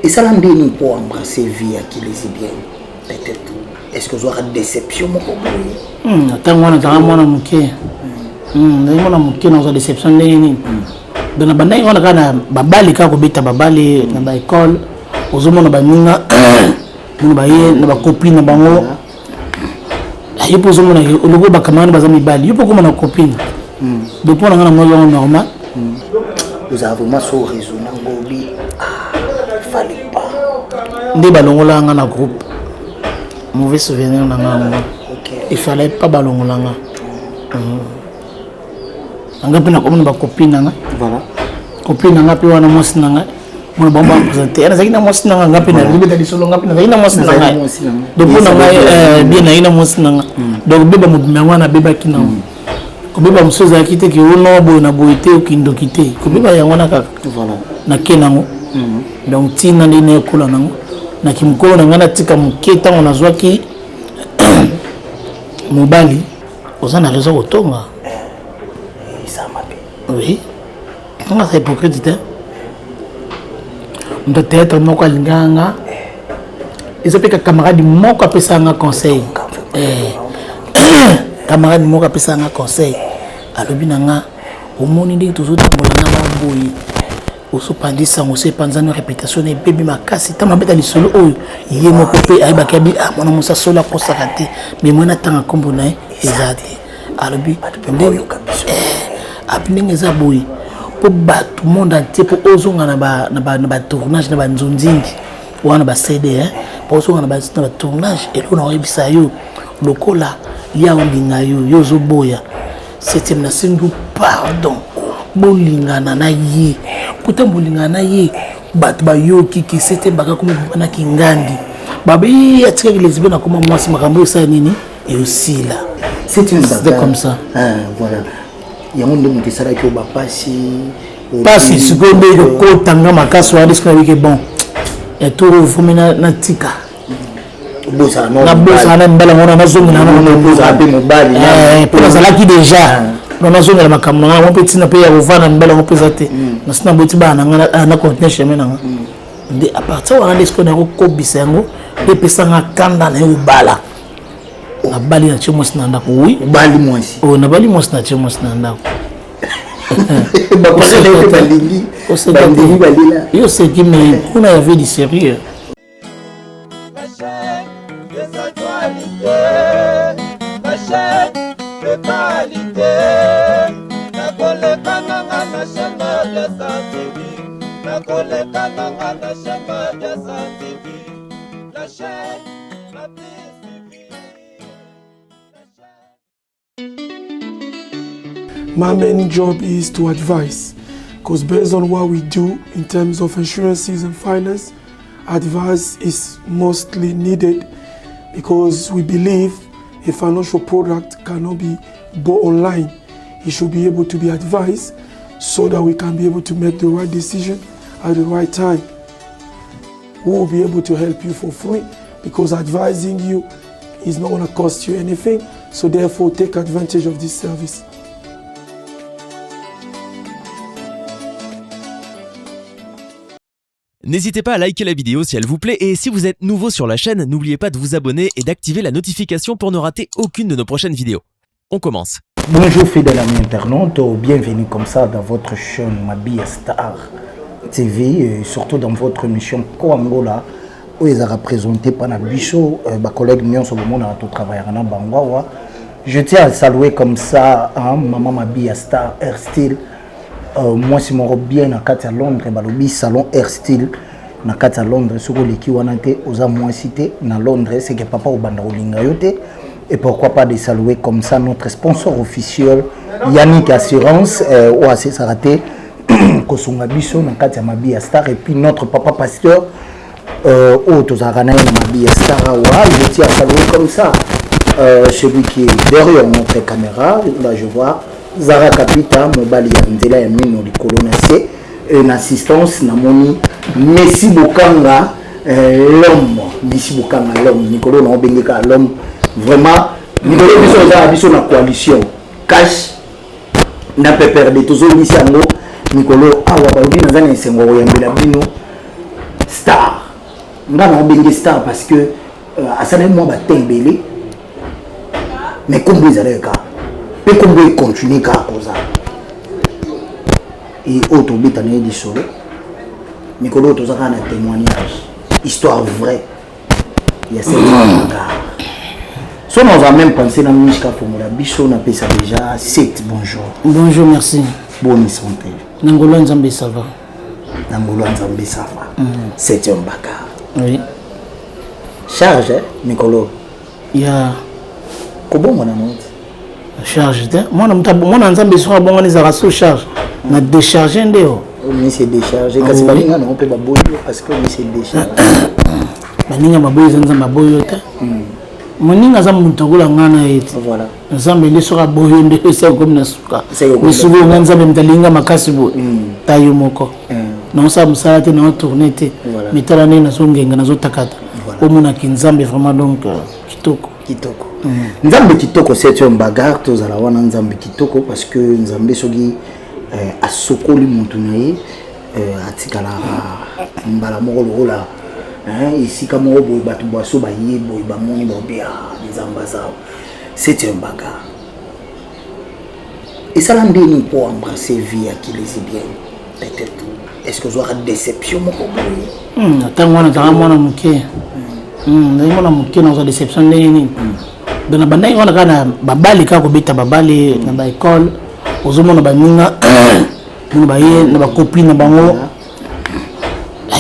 Et ça l'a donné pour embrasser vie à qui les bien. Peut-être. Est-ce que vous aurez une déception, mon copain? Attends, moi, je suis une déception. Dans la bande, on a babali ka kobeta babali na ba école. Ozomona ba ninga na ba ye na ba copine na bango. Ayo pozomona logo ba kamana ba zami bali. Yo poko na copine. Donc on a un moyen normal. Vous avez vraiment so raisonné ngobi. Fallait pas. Ndé balongola nga na groupe. Mauvais souvenir na nga. OK. Il fallait pas balongola nga. Anga pina ko ba copine nga. Voilà. Copine nga pe wana mosi nga. Mon bon présenter. Ana zakina mosi nga nga pina libeta di solo nga pina zakina mosi nga. Donc on a bien na ina mosi nga. Donc beba mobima wana beba kina. Ko beba msoza akite ki ono bo na boite o kindo kite. Ko beba ya wana ka. Voilà. Na kenango. Donc tina ndine kula nango. Na kimkolo na ngana tika muketa on azwa ki mobali. Ozana raison otonga. Oui. On a fait hypocrite. On doit être mon collègue. Ils ont fait que camarade mon capitaine conseil. Camarade mon capitaine conseil. Alors binanga au monde dit toujours dans mon boy. Au sopandi ça on sait pas une réputation et bébé ma casse tant mabeta li solo oh il est mon copé ay bakabi ah mon musa solo ko sakati mais moi natanga kombo na ezati. Alors bi apninga za boy pour battre le monde entier pour ozonga na ba tournage na ba nzonzingi wana ba CD pour ozonga na ba tournage et on a rebisa yo lokola ya olinga yo zo boya c'était na sindu pardon bolingana na ye puta bolingana ye bat ba yo kiki c'était baka comme na kingandi babi atika lesbienne na comme moi si makambo ça nini et aussi là c'était comme ça voilà. Il y a un monde qui s'arrête au bas passer. Passer seconde de côté tanga makaso à risque avec bon. Et tout refumina na tika. Bosa na bosa na mbala ngona na zongi na na bosa pe mobali. Pour la zalaki déjà. Non na zongi na makamna na petit na pe ya rovana mbala ngo pesate. Na sina boti ba na na contenir chemin na. De à partir wana risque na ko bisengo de pesanga kanda na ubala. Na bali na chemo sinanda ko oui bali mwasi na bali mwasi na chemo sinanda ko ba ko sele balingi balingi balila yo c'est qui mais on a vu du sérieux My main job is to advise, because based on what we do in terms of insurances and finance, advice is mostly needed because we believe a financial product cannot be bought online. It should be able to be advised so that we can be able to make the right decision at the right time. We will be able to help you for free because advising you is not going to cost you anything, so therefore take advantage of this service. N'hésitez pas à liker la vidéo si elle vous plaît et si vous êtes nouveau sur la chaîne, n'oubliez pas de vous abonner et d'activer la notification pour ne rater aucune de nos prochaines vidéos. On commence. Bonjour fidèles amis internautes, bienvenue comme ça dans votre chaîne Mabia Star TV et surtout dans votre émission Koangola où ils sont représentés par Nabicho, ma collègue Nyon Solomon à tout travail à Bangwawa. Je tiens à saluer comme ça Maman Mabia Star Air Style. Moi c'est mon bien à Katia Londres balobi salon Air Style na Katia Londres sur l'équipe wanante aux moi cité na Londres c'est que papa au banda olinga yote et pourquoi pas de saluer comme ça notre sponsor officiel Yannick Assurance ou assez s'arrêter Kosonga biso na Katia Mabia Star et puis notre papa pasteur Otozarana Mabia Star je tiens à saluer comme ça celui qui est derrière notre caméra là je vois Zara Kapita, mobali ya nzela ya mino likolo na se une assistance na moni Messi Bokanga l'homme Messi Bokanga l'homme Nicolo na obengeka l'homme vraiment Nicolo biso za biso na coalition cash na peperde tozo misiango Nicolo awa ba udi na zana esengo ya mbela bino star. On a un star parce que à ça moi batembele. Mais comme vous allez cas, mais comme vous continuez à causer. Et autre bit en est dissolu. Mais que l'autre a un témoignage, histoire vraie. Il y a cette bagarre. Si on a même pensé dans le Mishka pour la bicho, on appelle ça déjà 7 bonjour. Bonjour, merci. Bonne santé. Nangolo Nzambe ça va. Nangolo Nzambe ça va. C'est un bagarre. Oui. Charge, Nicolo. Il y a. Comment on a monté? Charge. Moi, on Nzambe soit bon, on les a sous charge. On a déchargé un déo. Mais c'est déchargé. Parce que on peut pas bouillir parce que c'est déchargé. Baninga maboyo zanza maboyo ta. Moninga za mutogola ngana yeti. Voilà. Nzambe le sera boyo ndeko sa comme na suka. Musugo nzambe mtalinga makasi bo. Tayo moko. Na sa musala te na tourner te. Mitala ne na songenga na zotakata. Omona kinzambe vraiment donc kitoko. Kitoko. Nzambe kitoko c'est un bagarre tous ala wana nzambe kitoko parce que nzambe sogi asokoli mutunaye atikala mbala moko lola. Ici comme on boit batu boisson baye boy bamoni bobia les ambassades c'est un bagarre et ça l'embête pour embrasser vie à qui les bien peut-être est-ce que vous aurez déception mon copain attends moi na muke na muke na déception nini dans banda on kana babali ka ko beta babali na ba école ozomona baninga na baye na ba copine na bango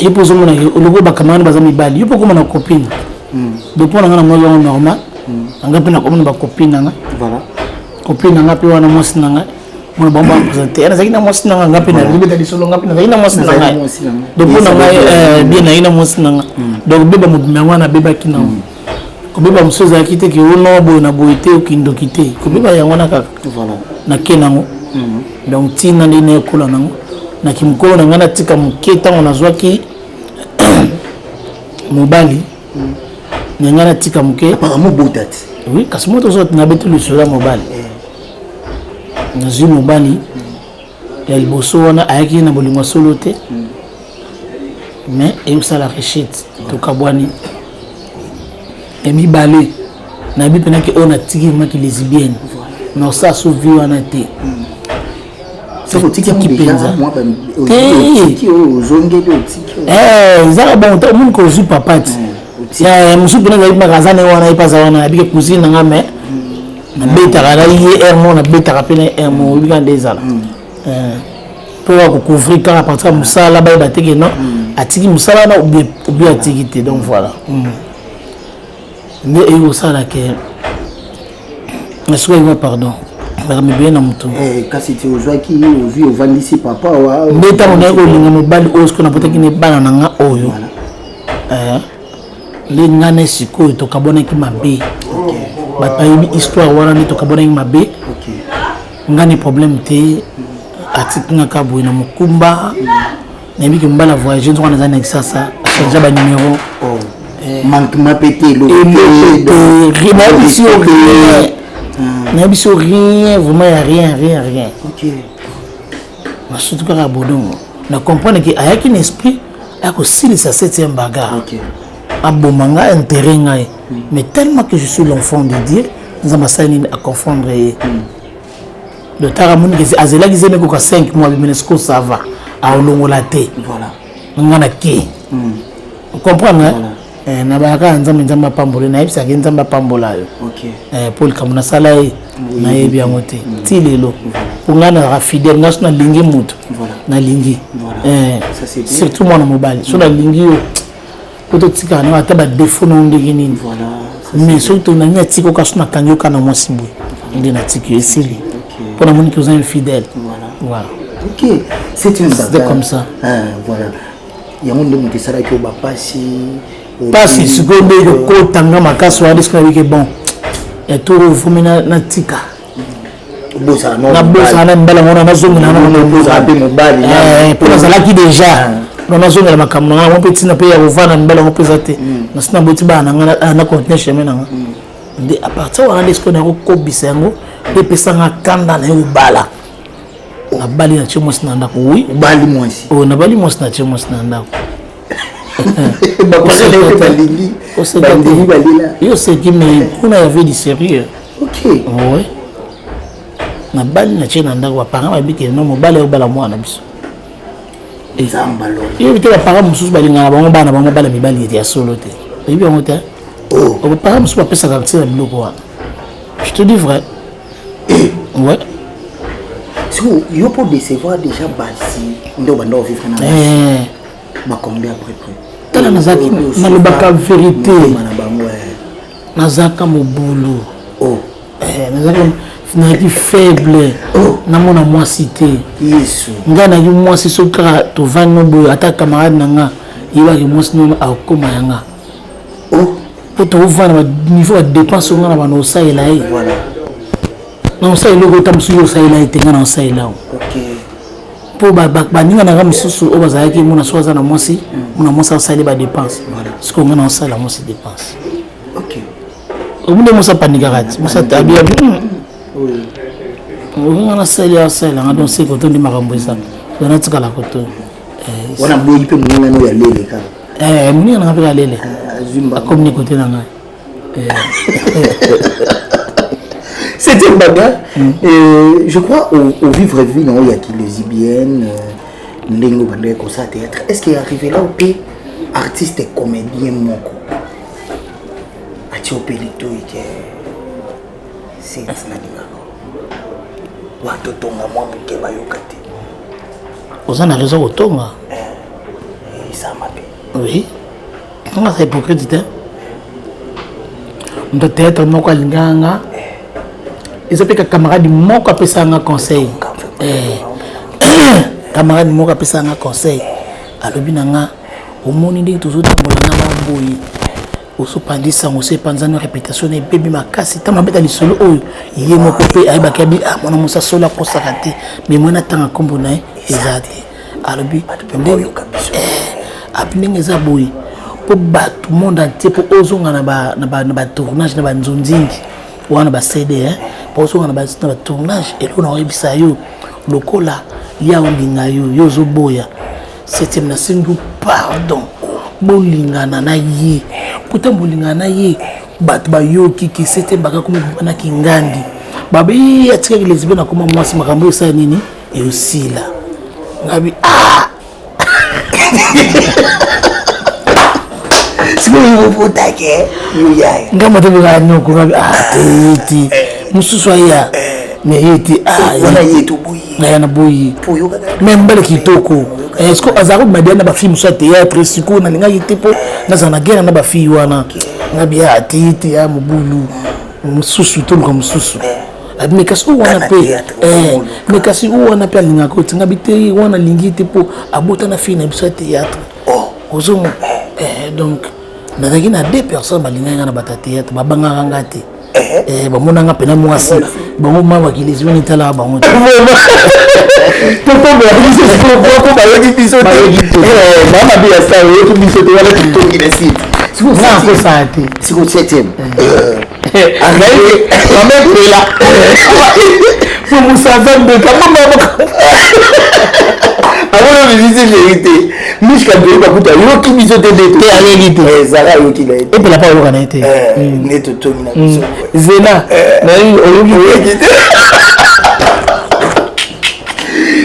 yupo zomo na ologo bakamana bazami bali yupo comme na copine depuis on a na moyo normal anga na comme na copine nga voilà copine nga pe wana mosi nga mo bomba présenter ana zakina mosi nga ngapi na libeta disolo ngapi na zakina mosi nga donc on a bien na ina mosi nga donc beba mudumwa na beba kina ko beba msoza akite ki ono bo na boite okindo kite ko beba yango na kaka voilà na kenango donc tina ndine kola nango na kimkolo na ngana tika muketa on azwaki mobali na ngana tika muke apparemment botati oui kasi moto zo na betu le sur mobali na zi mobali ya liboso wana ayaki na bolingo solo te mais et ça la rechite to kabwani et mi balé na bi pena ki on a tiki maki lesbienne non ça sauvi wana te c'est au tiki penza moi ben tiki au zonge de tiki ça bon tout le monde ko zu papa ti ya musu pena za magazane wana ipaza wana abike cousine nga me na beta kala ye hermo na beta kapena hermo bika ndezala pour ko couvrir car à partir musala ba bateke non atiki musala na obi atiki te donc voilà mais et ça là que est-ce pardon mais bien na mutu kasi ti ozwaki ovi ovandisi papa wa beta on a olinga mobali osko na potaki ne bana nga oyo le ngane siko to kabona ki mabe ba yebi histoire wana ni to kabona ki mabe ngani problème te atikanga ka boy na mukumba na bi ke mbala voyager nzo na za nexasa changer ba numéro manquement pété le n'abissou rien vraiment rien ok mais surtout que abodon na comprendre que ayaki un esprit ako silisa septième bagarre ok abomanga intérêt ngai mais tellement que je suis l'enfant de Dieu nous avons ça à confondre le taramuni que azela gizeme ko 5 mois bimenesco ça va a olongola te voilà ngana ke vous comprenez na baka nzamba pambola na yebisa ke nzamba pambola yo ok Paul kamuna sala na yebi yango te ti lelo ngana ra fidèle ngaso na lingi mutu na lingi surtout moi na mobile so na lingi yo poto tika na ata ba défaut na ndenge nini mais surtout na nya tiko kaso na kanyo kana mosimbo ndi na tiki esili pour na moni que vous êtes infidèle voilà ok c'est une bagarre comme ça voilà yango ndo mutu sala ki ba pasi pasi seconde ko tanga makaso wa disque avec bon et tout fumina na tika bosa na mbala mona na zongi na bosa ape mobali pour ça là qui déjà na zongi na makamno na mo petit na pe ya rovana mbala mo pesate na sina boti ba na continuer chemin na ndi à partir wana disque na ko bisengo et pesanga kanda na ubala na bali na chemo sina ndako oui bali mwasi na bali mwasi na chemo sina ndako Yo c'est qui mais on avait du sérieux. OK. Ouais. Na bali na chena ndako ba parents ba biki no mobale obala mwana biso. Ezambalo. Yo biki ba parents mususu balinga na bango bana bango bala mibali ya solo te. Et bien on était. Oh. Ba parents mususu ba pesa ka tsela biloko wana. Je te dis vrai. Ouais. Si vous pour décevoir déjà basi ndo bando vivre na ba combien après près. Tala nazaki na lobaka vérité. Nazaka mobulu. Oh. Nazaka nazaki faible. Na mona moi cité. Yesu. Nga na yo moi si soka to vano boy ata camarade nanga iwa ke moi sino akoma yanga. Oh. Pour to vana niveau de dépense nga na bano sa ela yi. Voilà. Non ça il logo tam suyo sa ela itenga na sa ela. OK. Pour ba ninga na mususu o bazaki mona soza na moi si mona moi sa ela ba dépense. Voilà. Ce qu'on nga na sa la moi si dépense. OK. Au bout de moi ça paniquerate. Moi ça tabia. Oui. On a ça donc c'est quand on dit marambo ça. On a tout à la côté. On a boyi pe mwenga no ya lele ka. Mwenga na pe lele. Zumba. Comme ni côté na nga. C'était baga. Je crois au vivre vie non il y a qui les IBN ndengo bande ko ça théâtre. Est-ce qu'il est arrivé là au pays artiste et comédien moko. Ati opelito ite. C'est na dinga. Watu tonga mwa mke bayokati. Ozana raison otonga. Ça m'a payé. Oui. On a ça hypocrite. On doit être moko linganga. Ils appellent camarade moko apesa nga conseil. Camarade moko apesa nga conseil. Alobi nanga omoni ndenge tozotambola na boyi. Osopandisa ngose panzano réputation et bébé makasi tama beta lisolo oyo ye moko pe ayeba kabi mona musa sola kosaka te mais mona tanga kombo na ezate alobi ndenge apinenge za boy po batu monde entier po ozonga na ba tournage na ba nzonzingi wana ba CD po ozonga na ba tournage et on a ebisa yo lokola ya ondinga yo zo boya c'était na singu pardon bolingana na ye puta bolingana na ye bat ba yo kiki c'était baka comme na kingandi babi atika lesbienne comme moi si makambo ça nini et aussi là ngabi c'est bon vous taquer yo ya ngama te baka nyoko ngabi titi mususu ya mais yeti wana yetu boyi na boyi poyo kaka même belle kitoko est-ce que azaro madiana ba film soit théâtre siko na linga yete po na zana guerre na ba fille wana na bia titi ya mubulu mususu to comme mususu mais kasi wana pe mais kasi wana pe linga ko tinga bite wana lingi te po abota na fille na biso théâtre ozomo donc na na deux personnes ba linga na ba théâtre ba banga ngati bamona nga pena mwasi bango mama kilizweni tala bango Toto ba yoki biso mama bia sa yoki biso te wala tutoki na site siko na ko saate siko 7e arrête mama pela pour musafa de kama avant de visiter vérité mishka de bakuta yoki biso te de te alegi te zara yoki la et puis la pas yoka na été ne tutoki na biso zena na yoki te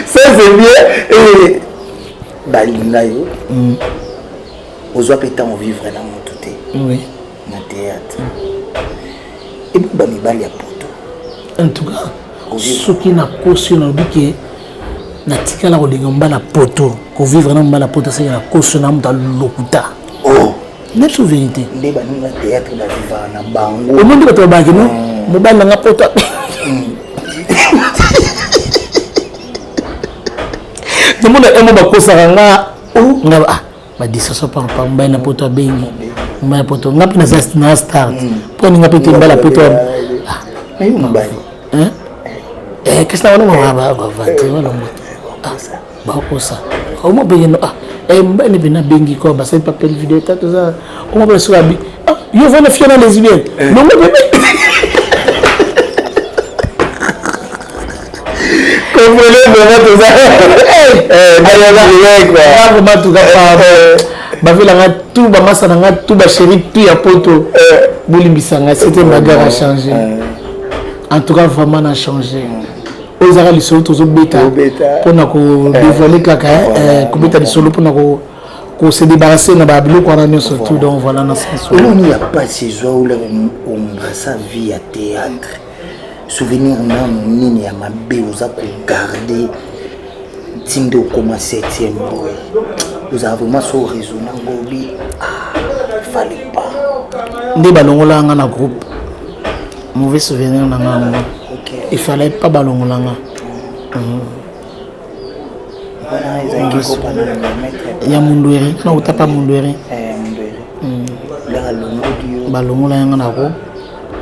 ça c'est bien et balinga yo ozwa peta on vivre na moto te oui na théâtre et puis ba mibali ya poto en tout cas soki na kosi na biki na tikala ko linga mbala poto ko vivre na mbala poto c'est na kosi na muta lokuta net sur vérité nde ba na théâtre ba vivre na bango o mundi bato ba kino mobala nga poto tout le monde aime beaucoup ça nga ba disaso par mbay na poto bengi mbay poto ngapi na start pour nga pete mbala poto mais mbay qu'est-ce que on va vendre wala ba ko ça au moins bengi no mbay ne bina bengi ko ba c'est pas pelle vidéo tout ça on va sur abi yo va na fiona les bien non mais comprenez vraiment tout ça vraiment tout cas bavelanga tout bamasananga tout bachéri tout ya poto bolimbisanga c'était bagarre a changé en tout cas vraiment n'a changé ozaka lisolo tozobeta mpona kodévoile kaka kobeta lisolo mpona se débarrasser na babiloko wana nyonso tout donc voilà na sens oloni ya pasi ezwa ongasa vie ya théâtre souvenir nano nini ya mabe oza kogarde tinde okoma 7e boy oza vraiment so raisonne ngobi fallait pas nde balongolanga na groupe mauvais souvenir na nga il fallait pas balongolanga ya mundwere na utapa mundwere balongola yanga na ko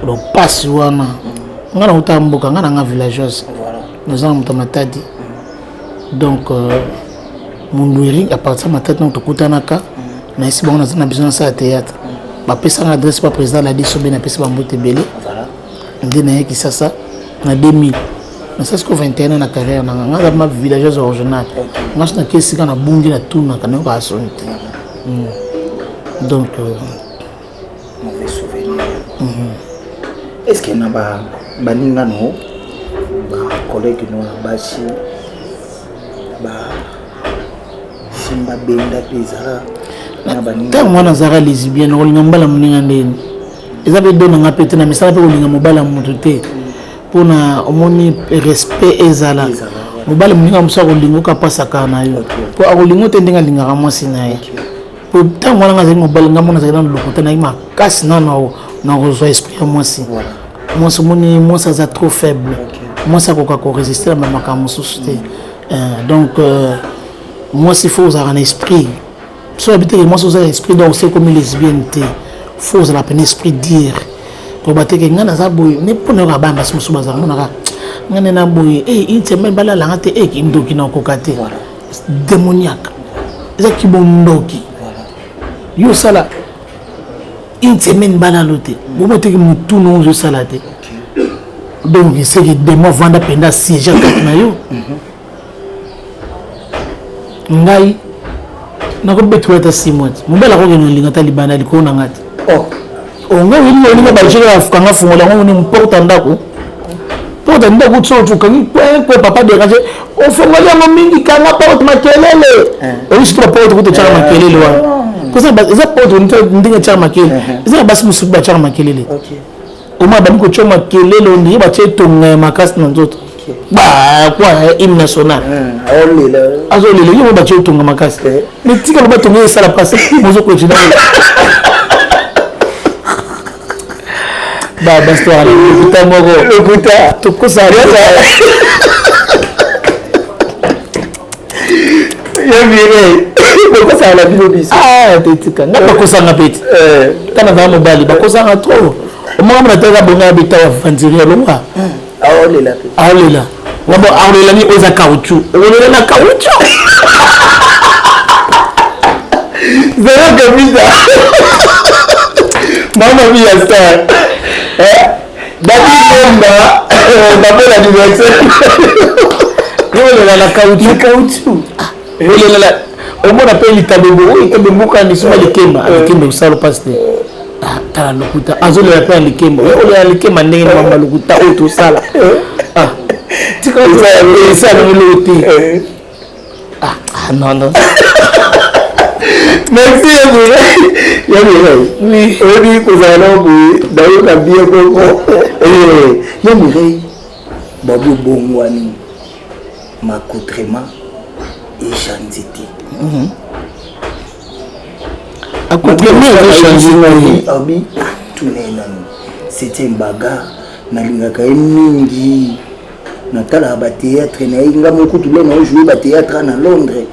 do passe wana nga na utamboka nga na villageuse nous avons matadi donc mundwere à partir de matadi na tukutanaka na isi bango na besoin de ça théâtre ba pesa na adresse pas président la diso ben pesa bambote belé ndé na yaki sasa na 2000 mais c'est ce que 21 ans na carrière na nga ma villageuse originale nga na kesi kana bungi na tuna kana ko asonte donc mauvais souvenir est-ce que na baninga no ba collègue no basi ba simba benda pezala na baninga tant moi na zara lesbienne ko linga mbala muninga ndeni ezabe dona nga pete na misala pe ko linga mobala mutu te pona omoni respect ezala mobala muninga musa ko lingoka pasaka na yo po akolingo te ndinga linga mwasi na ye po tant moi nga zali mobala nga mona zali na lokuta na ima kasi na rejoindre esprit ya mwasi mwasi moni mwasi za trop faible mwasi akoka ko résister na makambo société donc mwasi faut avoir un esprit so habiter mwasi aux esprit donc c'est comme lesbienne te faut avoir un esprit dire pour battre que ngana za boy ne pona ka bamba simusu baza mona ka ngana na boy inte même bala la ngate kindoki na kokate démoniaque za kibondoki yo sala inte men bala lote bo bote que mutu non je sala te donc c'est que des mois vanda penda siège kat na yo ngai na ko betu ta simot mobala ko ngeno linga talibana liko na ngati onga wili ni ba jira afukanga fungola ngo ni mporta ndako porta ndako tsoto kangi kwa papa de raje o fungola ngo mingi kanga porta makelele o sito porta ko tchama makelele wa kosa ba eza porta ndinga tchama makelele eza basi musu ba tchama makelele o ma ba ko tchama makelele ndi ba chetonga makasi na nzoto ba kwa hymne national azolela yo ba chetonga makasi ni tika ba tonga sala passe mozo ko jina ba basto ala kuta mogo kuta to kusareta ya mire ko sala bilobis tetika ngapa kusanga peti kana ba mobali ba kusanga trop o mo amna tega bonga bita wa vanziria longa aolela wabo aolela ni oza kauchu olela na kauchu zero kabisa mama mia star dadi bomba bapela diversion olela na kauchu olela omona pe litabebo ekebembo kandi sima likemba alikemba usalo paste tala lokuta azolela pe alikemba olela likemba ndenge na mama lokuta oto sala tika ça le non merci oui oui kozala boy dayo na bien koko ya Mireille babu bongwani makotrema et chantité akotrema et chantité abi tunena c'était une bagarre nalingaka mingi natala ba théâtre na inga moko tulo na jouer ba théâtre na Londres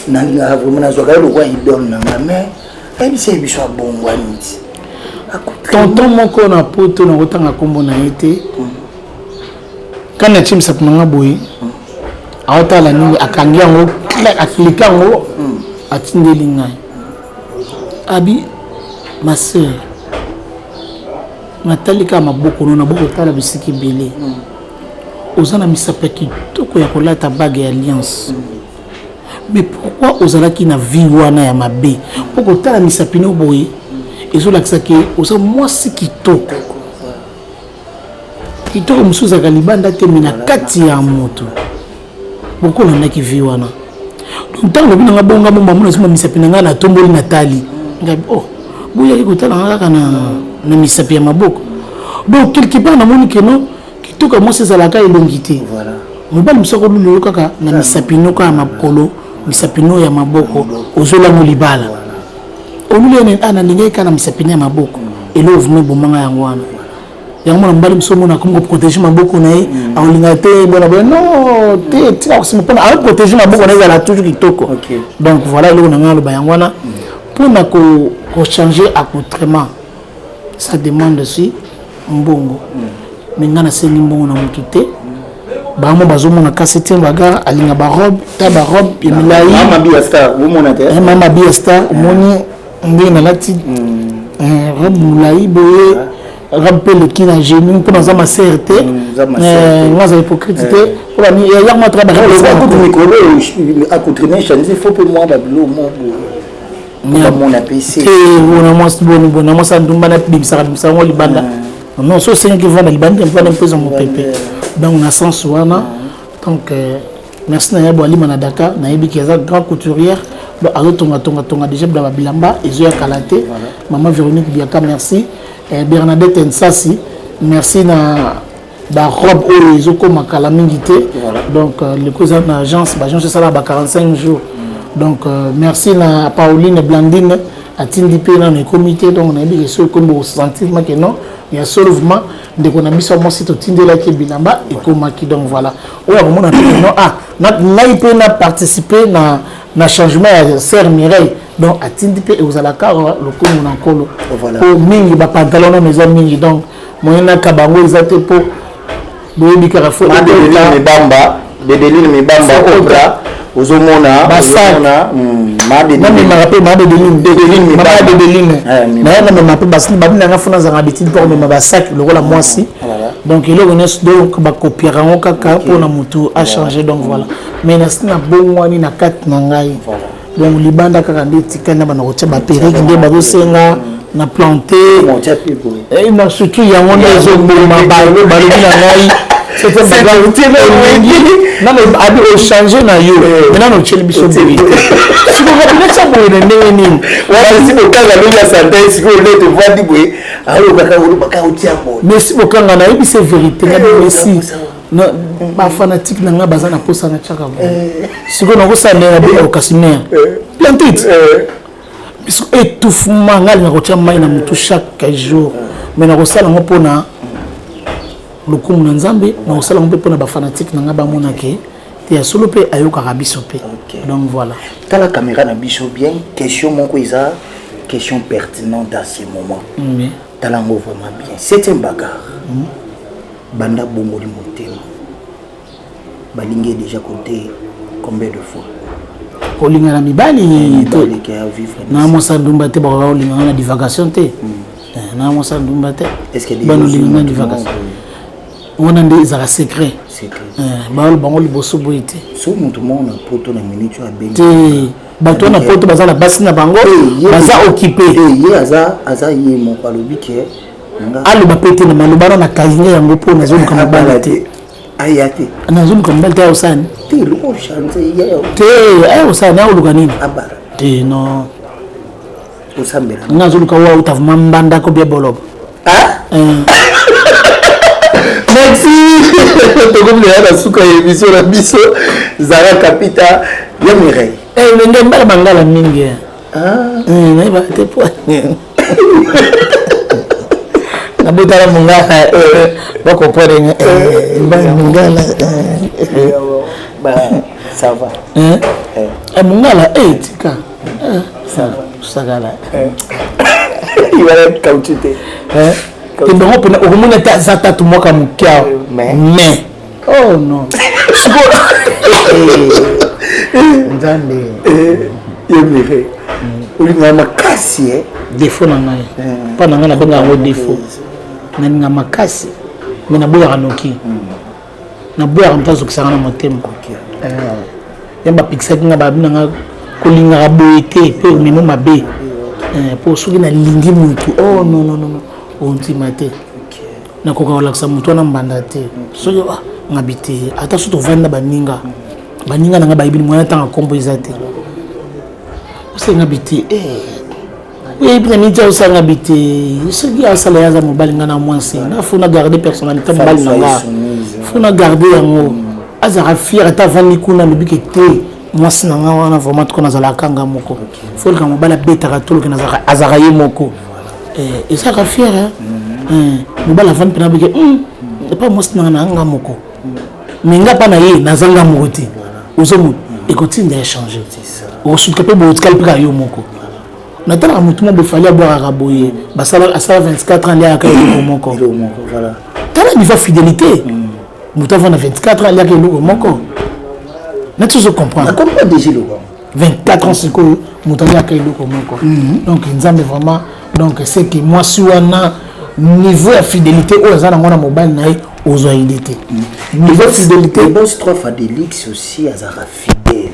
nanga vraiment nazwaka le roi idole na mais ebise biso bongwani tonton moko na poto na kotanga kombo na été kana chimsa kunanga boy awatala nini akangi yango aklika yango atindeli ngai abi ma sœur natalika maboko na boko tala bisiki belé ozana misapaki toko ya kolata bague ya alliance mais pourquoi ozalaki na vie wana ya mabe pour kotala misapino boye ezolakisa ke oza mwasi kitoko kitoko mosusu ezalaka libanda te me na kati ya moto pourquoi olandaki vie wana donc ntango lobi nanga bonga momba mona ezoma misapi na ngai natomboli natali ngai boyaki kotala nga kaka na misapi ya maboko donc quelque part namoni ke non kitoko mwasi ezalaka elongi te mobali mosoko lulelo kaka na misapino kaka ya makolo misapino ya maboko ozolango libala olulene nalingai kaka na misapino ya maboko elo ovume bomanga yango wana yango mwana mobali mosusu omona akomi koprotege maboko na ye aolinga te bona boye non te tika kosima mpona aoprotege maboko na ye ezala toujours kitoko donc voilà eloko na ngai aloba yango wana mpona kochange accoutrement ça demande aussi mbongo me ngai nasengi mbongo na motu te bango bazomona kasi te baga alinga barobe ta barobe ya milai mama biasta omoni ndenge nalati robe molai boye robe mpe leki na genou mpo naza masere te nga aza hypocrite te yango atona mwasi andumba nabibisaka ngo libanda non so osengi vanda libanda mpona mpeza mopepe donc na sens wana donc merci na ye boalima na Dakar nayebi ki aza grand couturière azotongatonga déjà na babilamba ezoyakala te mama Véronique Biaka merci Bernadette Nsasi merci na barobe oyo ezokomakala mingi te donc leko eza na agence esala ba 45 jours donc merci na Pauline Blandine atindi mpe nano ekomite donc nayebi ke so ekomi bosentir make non ya soulèvement ndeko na biso mwasi totindelaki bilamba ekomaki donc voilà oyo akomona mpe non ngai mpe na participer na changement ya sœur Mireille donc atindi mpe ekozalaka lokomo na nkolo po mingi bapantalon nano eza mingi donc moyenaka bango eza te mpo boyebi kaka fo bedeline mibamba obra ozomona namemaka mpe madedeline naye namema mpe basini babinanga fona zanga bitini mpo komema basaki lokola mwasi donc eloko nyonso donc bakopiaka yango kaka mpona motu achange donc voilà mais nasi na bongwani na kati na ngai donc libanda kaka nde etikali na bana kotia baperiki nde bazosenga na planté na surtout yango nde ezoboma balobi na ngai c'était abi ochange na yo maintenant notieli biso boye sikokabina tia boye na ndenge nini sibokanga longi ya santai sikoyo nde tovandi boye alobaka olobaka otia boye mais sibokanga nayebi se vérité nga bimesi bafanatique na nga baza na posa na tiaka boye sikoyo nakosandela na bino okasimere plantite étouffement nga alinga kotia mai na motu chaque jour mais nakosala yango mpona lokumu na nzambe na osala mpe mpona bafanatique na nga bamonake te ya solo mpe ayokaka biso mpe donc voilà tala caméra na biso bien question moko eza question pertinente à ce moment tala ngo vraiment bien c'est un bagarre banda bongoli motema balingi déjà compté combien de fois kolinga na mibali na mosa ndumba te bakoka kolinga na divagation te na mosa ndumba te banolinga na divagation wana nde ezaka secret bango liboso boye te so moto moko na poto na minute oyo abengi te bato wana poto baza na basi na bango baza occupé ye aza ye moko alobi ke aloba pe te na maloba na kalinga yango mpo nazoluka mobali te aya te nazoluka mobali te ayosani te loko chance te ayosani ayoluka nini te non osambela nga azoluka wa utavuma mbandako bia bolobo merci tokomina na suka ya émission na biso Zara Kapita ya Mireille ndenge mbala bangala mingi nayeba te po nabotala mongala bakompare mongala ça va mongala tika sakala ibala kautite bango mpena okomona te aza tatu mwaka mokiao mais oh non nzambe yemire olinga makasi défaut na ngai mpa na ngai nabenga yango défaut nalinga makasi me naboyaka noki naboyaka moto azokisanga na motema yamba pixel nga ba bina kolinga boete pe memo mabe pour ceux qui na lingi mutu oh non non non on timate na koka wala sa mutu na mbanda te so ngabite ata so to vanda baninga na nga ba ibini mwana tanga kombo izate o ngabite et puis ni dia osa ngabite ce qui a sala yaza mobali nga na mwansi na funa garder personnalité mobali nga funa garder yango azara fier ata vandi kuna lobike te mwasi na nga wana vraiment to na kanga moko faut que mobali betaka to ke na azara ye moko et ça ka fier mobali vandi pena bike pas mwasi na nga moko mais nga pa na ye na zanga moko te ozomu et continue à changer au sous capé bo tkal yo moko natala mutu mo be fali aboira raboye basala asala 24 ans là ka yo moko voilà tala niveau fidélité mutu avant 24 ans là ka yo moko na tu comprends comment déjà le 24 ans c'est que mutu là ka yo moko donc nzambe vraiment donc c'est que moi si wana niveau de fidélité aux gens dans mobile naï aux oïdité niveau fidélité les boss 3 fois de luxe aussi à Zara fidèle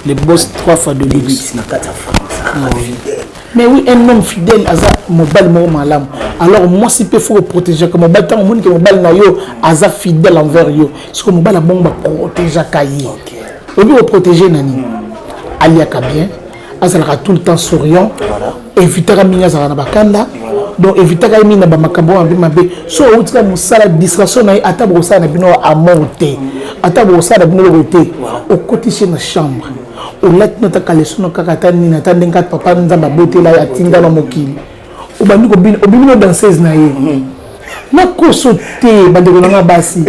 les boss 3 fois de luxe na kata France fidèle mais oui un homme fidèle à Zara mobile mo malam alors moi si peut faut protéger comme mobile tant monde que mobile na yo à Zara fidèle envers yo ce que mobile bon ba protéger kayi on veut protéger nani aliaka bien azalaka tout le temps souriant éviter minga za na bakanda donc éviter ka mina ba makambo ambi mabe so utika musala distraction na ata bosa na bino a monter ata bosa na bino côté au côté chez na chambre au let nota kaleso no kakata ni na tandenga papa nzamba botela ya tinga na mokili o bandi ko bino obino danseuse na ye na ko sauter bande ko na basi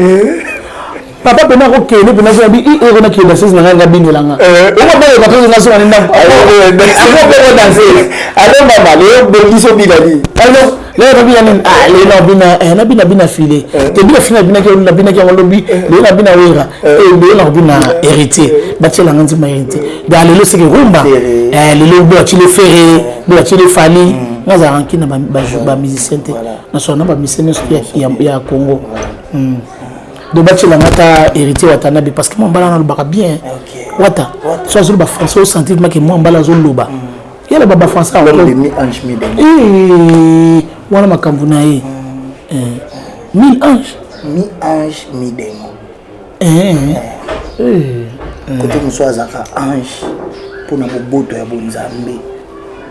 papa pena ko kele pena so bi e ko na ke danseuse na nga bino langa o ko ba ko na so na ndam ko danseuse alors maman le beliso bilali alors le bina nen le bina bina filé te bina fina bina ke na bina ke ngolobi le na bina wera le na bina héritier batela nganzi ma héritier da le se ke rumba le le bo ti le ferré bo ti le fali ngaza ranki na ba musicien te na so na ba musicien ya Congo do batela ngata héritier watana bi parce que mon bala na lobaka bien wata so zo ba français au sentiment que mon bala zo loba yala baba français le mi ange mi wana makambo na ye 1000 anges mi dengo côté muso azaka ange pour na boboto ya bonzambe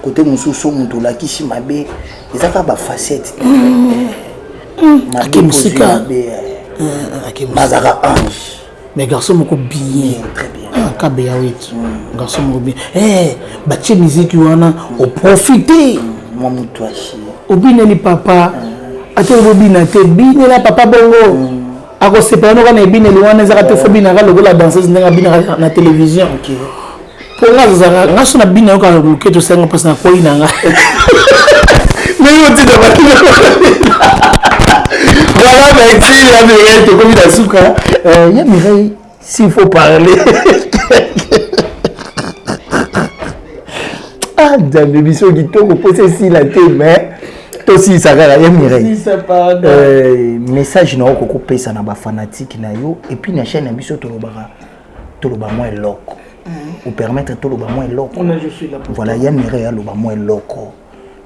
côté mususu mutu lakisi mabe ezaka ba facette mabe musika mazaka ange mais garçon moko bien très bien kabe ya wetu garçon moko bien batie musique wana au profiter moi mutu achi obineli papa ate obina te binela papa bongo ako sepano kana bineli wana zaka te fo bina ka lokola danseuse ndanga bina na télévision pour nga zaka ngaso na bina yo ka loketo senga parce na koi nanga mais yo ti de ba voilà merci la Mireille te comme la souka ya Mireille s'il faut parler ah dans biso kitoko poser si la te mais aussi ça va ya Mireille message na ko pesa na ba fanatique na yo et puis na chaîne na biso to loba moins loko ou permettre to loba moins loko voilà ya Mireille ya loba moins loko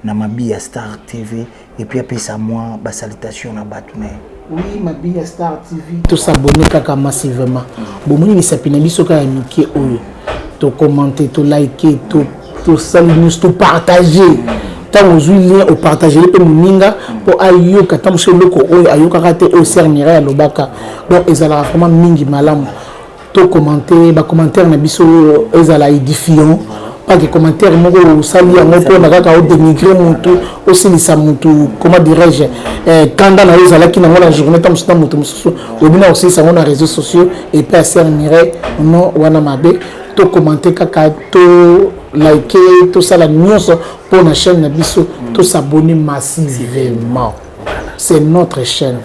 na Mabia Star TV et puis apesa moi ba salutation na batme oui Mabia Star TV to s'abonner kaka massivement bon moni ni sapina biso ka miki oyo to commenter to liker to saluer to partager tant aux lien au partager les moninga pour ayo kata monsieur loko oyo ayo kaka au servira ya lobaka donc ezala vraiment mingi malamu to commenter ba commentaire na biso ezala édifiant pas que commentaire moko sali ya moko na kaka au dénigrer mutu aussi ni sa mutu comment dirais-je quand dans les ala qui na la journée tam sta mutu mususu obina aussi ça on a réseaux sociaux et puis servira non wana mabe to commenter kaka to liker tout ça la news pour la chaîne Nabiso tout s'abonner massivement c'est notre chaîne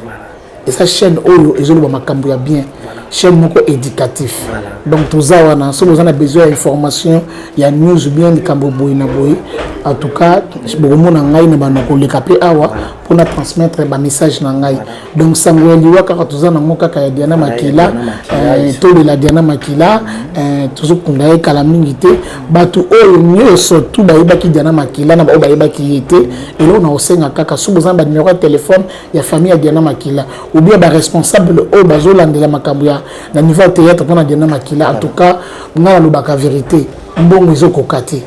et sa chaîne oyo ezolo makambo ya bien chaîne moko éducatif donc tout ça wana so vous en a besoin d'information il y a news bien de kambo boy na boy en tout cas beaucoup na ngai na bana ko leka pe awa pour transmettre ba message na ngai donc sangweli wa kaka tozana moka ka Diana Makila to de la Diana Makila toujours kunda kala mingi te batu oyo nyoso tout ba yebaki Diana Makila na ba yebaki yete et là on a osenga kaka sous besoin ba numéro de téléphone ya famille ya Diana Makila ou bien ba responsable o bazolandela makambo ya na niveau théâtre pour na Diana Makila en tout cas na lobaka vérité mbongo ezokokate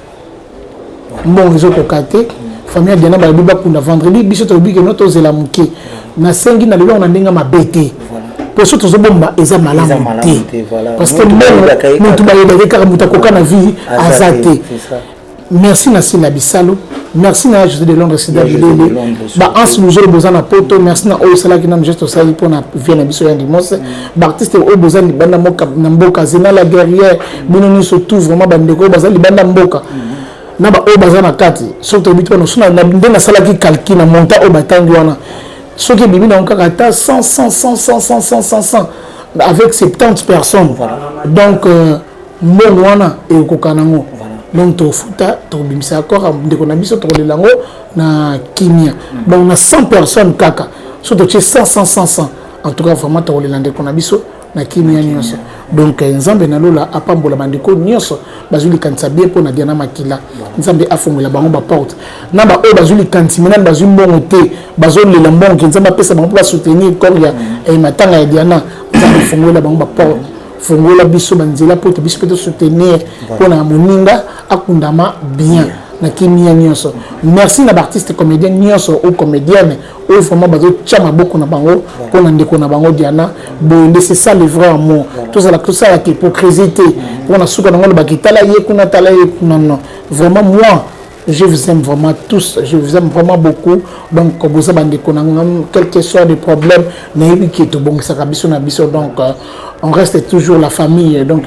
mbongo ezokokate famille Diana Babiba kunda vendredi biso to biki noto zela muke na sengi na lelo na ndinga mabete pour surtout zobomba eza malamu te parce que même mutu ba yeba ka muta koka na vie azate merci na Sila Bisalo merci na José de Londres Sida Bilele ba ans nous jole bozana poto merci na o sala ki na gesto sali pour na vie na biso ya dimose ba artiste o bozana banda moka na mboka zena la guerrière bino ni surtout vraiment bandeko bazali banda mboka na ba o bazana kati surtout bitu no suna na ndena sala ki calcul na monta o batangi wana soki bibi na onka ta 100 avec 70 personnes donc mbongo wana e kokanango donc to futa to bimisa encore ndeko na biso to lelango na kimia donc na 100 personnes kaka surtout 100 en tout cas vraiment to lelande ko na biso na kimia nyonso donc nzambe na lola apambola bandeko nyonso bazuli kanisa bien pour na Diana Makila nzambe afongola bango ba porte na ba o bazuli kantima na bazuli mbongo te bazoli la mbongo nzambe pesa bango pour soutenir comme ya matanga ya Diana nzambe fongola bango ba porte fongola biso banzela pour te biso peut soutenir pour na moninga akundama bien na kimia nyonso merci na artiste comédien nyonso ou comédienne ou vraiment bazo chama beaucoup na bango pour na ndeko na bango Diana bon c'est ça le vrai amour tout ça la hypocrisie pour na suka na ngolo bakitala ye kuna tala ye non vraiment moi je vous aime vraiment tous, je vous aime vraiment beaucoup. Donc, comme vous savez, quel que soit les problèmes, donc on reste toujours la famille. Donc,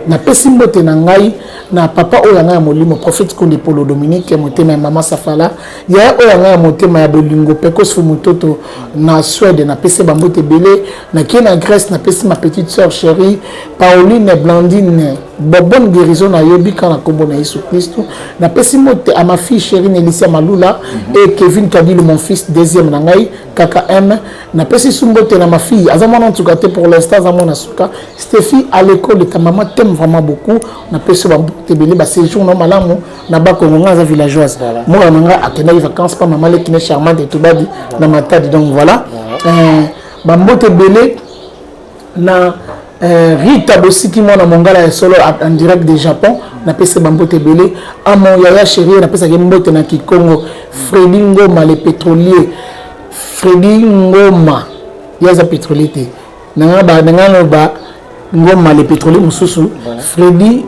na pesimbote na ngai na papa oyanga molimo prophète Konde Polo Dominique motema mama Safala ya oyanga motema ya bolingo pekos mutoto na Suède na pese bambote belé na kena Grèce na pese ma petite sœur chérie Pauline Blandine bonne guérison na yobi kana kombo na Yesu Christ na pese mote à ma fille chérie Nélicia Malula et Kevin Kadil mon fils deuxième na ngai KKM na pese sumbote na ma fille azamona en tout cas pour l'instant azamona suka Stéphie à l'école ta maman t'aime vraiment beaucoup na pese tebele ba séjour no malamu na ba kongonga za villageoise moi nanga akenda vacances pas maman qui est charmante et tout badi na matadi donc voilà ba mbote belé na Rita Bosiki mona mongala solo en direct du Japon na pese ba mbote belé à mon yaya chérie na pese mbote na Kikongo Freddy Ngoma le pétrolier Freddy Ngoma yaza pétrolier te nanga ba Ngoma le pétrolier mususu Freddy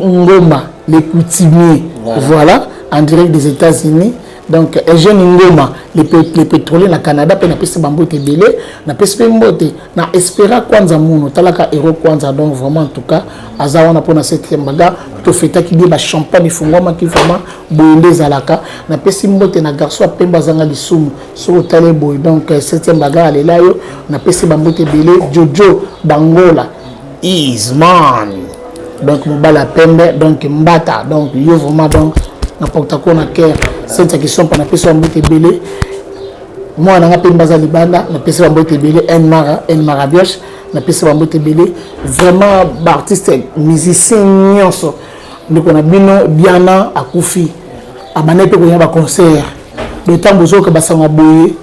Ngoma, les coutumiers, voilà, en direct des États-Unis. Donc, Eugène Ngoma, les pétroliers, na Canada, puis na pese bambote belé, na pese bambote, na espéra kwanza muno, talaka héros kwanza, donc vraiment en tout cas, azawana pour na 7e baga, to feta qui dit ba champagne fungoma qui vraiment boyende zalaka, na pese mbote na garçon pemba zanga lisumu, sur tale boy, donc 7e baga alelayo, na pese bambote belé, Jojo Bangola, Isman. Donc Mbala Pembe, donc Mbata, donc yo vraiment donc n'importe quoi na cœur, c'est qui sont pas na personne mbote belé. Moi na Pemba za libanda, na personne mbote belé en Marabioche, na personne mbote belé. Vraiment artiste musicien nyonso. Donc on a bino Biana akufi. Abane pe ko yaba concert. Le temps bozo ka basanga boye.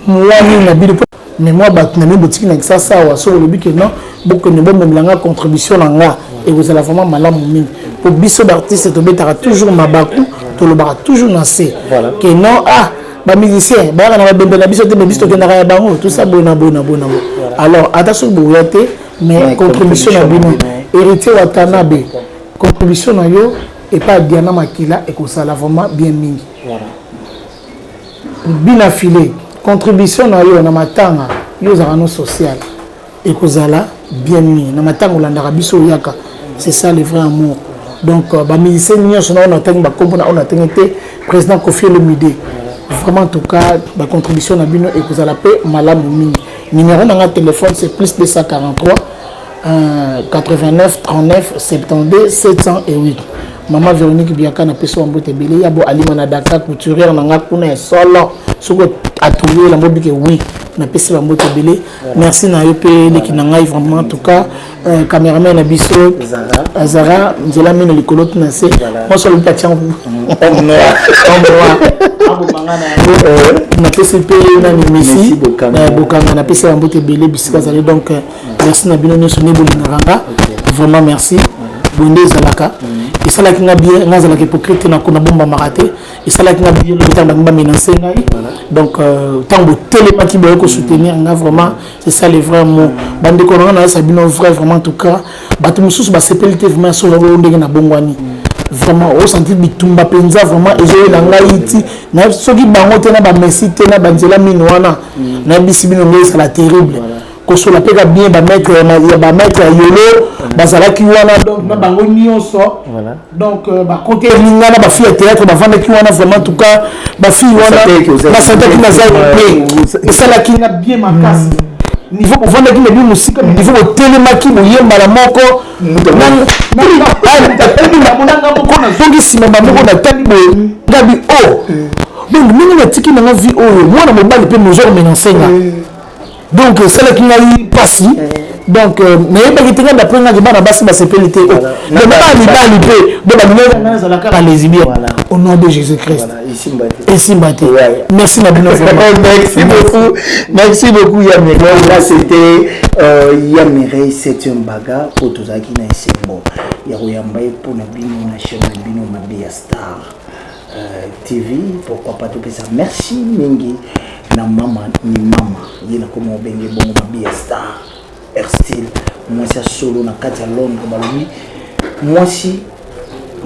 Moi ni na bino mais moi ba na boutique na ça wa so le but que non beaucoup ne bon même contribution nga. Et vous allez vraiment mal pour biso d'artiste to betara toujours mabaku to le bara toujours nancé que non ba musicien ba na ba na biso te biso to na bango tout ça bona alors attention boyate mais contribution na bino héritier Watanabe contribution na yo et pas Diana Makila et que ça la vraiment bien mingi bien affilé contribution na yo na matanga yo za no social et que ça la bien mingi na matanga olanda biso yaka. C'est ça le vrai amour. Donc, les seigneurs, on a été président Kofi Olomide. Vraiment, en tout cas, la contribution à Bino et que vous allez payer Malam Mini. Numéro de téléphone, c'est plus 243 89 39 72 708. Maman Véronique Bianca na peso ambote belé ya bo alima na Dakar couturière na nga kuna solo soko atouyer la mobike oui na peso ambote belé. Merci na yo pe leki na ngai vraiment en tout cas caméraman na biso Zara nzela mino likolo na se moi solo patient vous na peso pe na Messi bokanga na peso ambote belé bisika zali donc merci na bino nyonso ne bolinganga vraiment merci bonde zalaka et ça là qui n'a bien n'a pas hypocrite na kuna bomba maraté et ça là qui n'a bien le temps d'amba menacer ngai donc tant de téléma qui doit soutenir nga vraiment c'est ça les vrais mots bande ko na ça bino vrai vraiment en tout cas bato mususu ba CPLT vraiment sur le ndenge na bongwani vraiment au sentir bitumba penza vraiment et je na ngai iti na soki bango te na ba merci te na banzela minwana na bisibino ngai c'est la terrible koso la peka bien ba mettre yolo bazala ki wana donc na bango nyonso voilà donc ba côté linga na ba fille théâtre ba vendre ki wana vraiment en tout cas ba fille wana ba santé ki na za et ça la ki na bien ma casse niveau pour vendre ki na bien musique niveau au téléma ki moyemba la moko na monanga moko na zongi sima ba moko na tali boy ngabi oh donc mimi na tiki na vie oh moi na mobali pe mo genre menensenga. Donc c'est là qu'il a eu passé donc mais pas que d'après on a dit bah basi ba CPLT le pas ni peut de la à la cara les bien au nom de Jésus-Christ voilà ici Mbaté merci na bino merci beaucoup Yamere là c'était Yamere c'est un baga pour tous qui na sembo ya royamba pour na bino na chaîne bino Mabia Star TV pourquoi pas tout ça merci mingi na mama ni mama yena comme obenge bongo Mabia Star Air Style moi c'est solo na kati ya Londres balobi moi si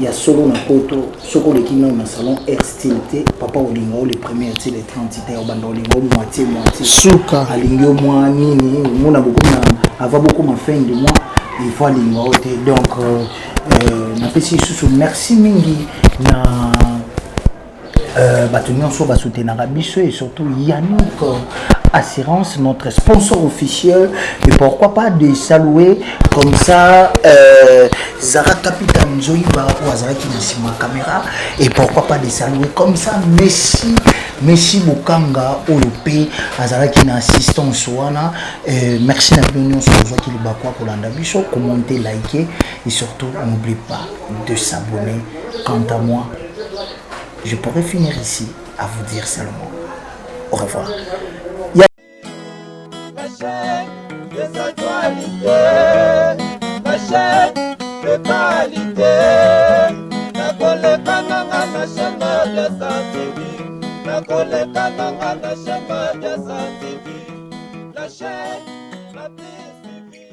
ya solo na poto soko le kina na salon Air Style te papa olinga le premier te le 30 te obanda olinga moitié suka alingio moi nini mona beaucoup na ava beaucoup ma fin de mois il faut alinga te donc na pesi sous merci mingi na Batunion sur Basoutenara Rabicho et surtout Yannick Assurance, notre sponsor officiel. Et pourquoi pas de saluer comme ça Zara Capitaine Zoïba ou Azara qui est sur ma caméra. Et pourquoi pas de saluer comme ça Messi Bokanga OLP Azara qui est assistant Soana. Merci à l'union sur le qui est bakwa pour l'andabicho. Commentez, likez et surtout n'oubliez pas de s'abonner. Quant à moi, je pourrais finir ici à vous dire seulement au revoir. La chaîne des actualités, la chaîne de qualité, la collectananga la chaîne de santé, la collectananga la chaîne de santé, la chaîne la plus suivie.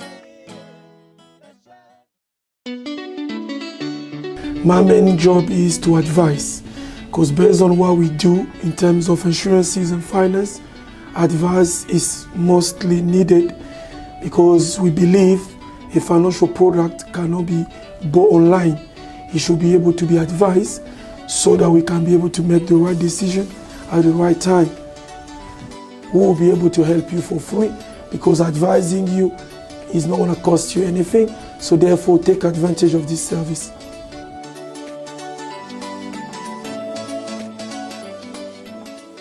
My main job is to advise. Because based on what we do in terms of insurances and finance, advice is mostly needed because we believe a financial product cannot be bought online. It should be able to be advised so that we can be able to make the right decision at the right time. We will be able to help you for free because advising you is not going to cost you anything. So therefore, take advantage of this service.